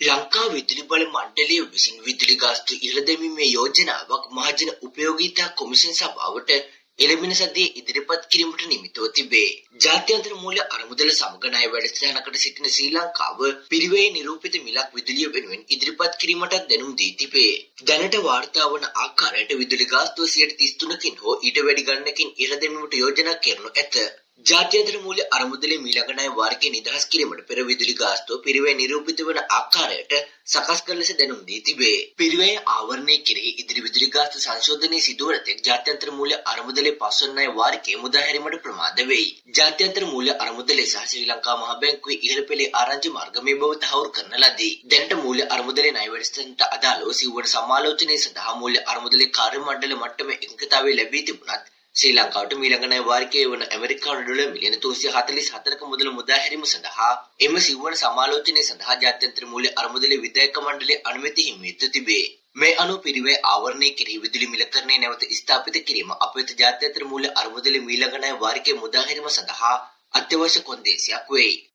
ලංකා විදුලි බල මණ්ඩලය විසින් විදුලි ගාස්තු ඉහළ දැමීමේ යෝජනාවක් මහජන උපයෝගීතා කොමිෂන් සභාවට එළඹෙන සතියේ ඉදිරිපත් කිරීමට නිමිතව තිබේ. ජාත්‍යන්තර මූල්‍ය අරමුදල සමග ණය වැඩසටහනකට සිටින ශ්‍රී ලංකාව පිරිවැයේ නිරූපිත මිලක් විදුලිය වෙනුවෙන් ඉදිරිපත් කිරීමට දැනුම් දී තිබේ. දැනට වාර්තා වන ආකාරයට විදුලි ගාස්තුව 33%කින් හෝ ඊට වැඩි ගණනකින් ඉහළ දැමීමට යෝජනා කරනු ඇත. ජාත්‍යන්තර මූල්‍ය අරමුදලේ මීළඟ ණය වාරිකය නිදහස් කිරීමට පෙර විදුලි ගාස්තුව පිරිවැය නිරූපිත වන ආකාරයට සකස් කළ ලෙස දැනුම් දී තිබේ. පිරිවැය ආවරණය කෙරෙහි ඉදිරි විදුලි ගාස්තු සංශෝධනයේ සිදුවන තෙක් ජාත්‍යන්තර මූල්‍ය අරමුදලේ පස්වන ණය වාරිකය මුදා හැරීමට ප්‍රමාද වෙයි. ජාත්‍යන්තර මූල්‍ය අරමුදලේ සහ ශ්‍රී ලංකා මහ බැංකුවේ ඉහළ පෙළේ ආරංචි මාර්ග මේ බව තහවුරු කරන ලදී. දැනට මූල්‍ය අරමුදලේ ණය වැඩසටහනට අදාළව සිව්වන සමාලෝචනයේ සඳහා මූල්‍ය අරමුදලේ කාර්ය මණ්ඩල මට්ටමේ එකඟතාවය ලැබී තිබුණත් ශ්‍රී ලංකාවට මීළඟ ණය වාරිකය වන ඇමරිකානු ඩොලර් මිලියන 344ක මුදල මුදා හැරීම සඳහා එම සිව්වන සමාලෝචනය සඳහා ජාත්‍යන්තර මූල්‍ය අරමුදලේ විධායක මණ්ඩලයේ අනුමැතිය හිමි වෙත තිබේ. මේ අනුව පිරිවැය ආවරණය කෙරෙහි විදුලි මිලකරණය නැවත ස්ථාපිත කිරීම අප වෙත ජාත්‍යන්තර මූල්‍ය අරමුදලේ මීළඟ ණය වාරිකය මුදා හැරීම සඳහා අත්‍යවශ්‍ය කොන්දේසියක් වෙයි.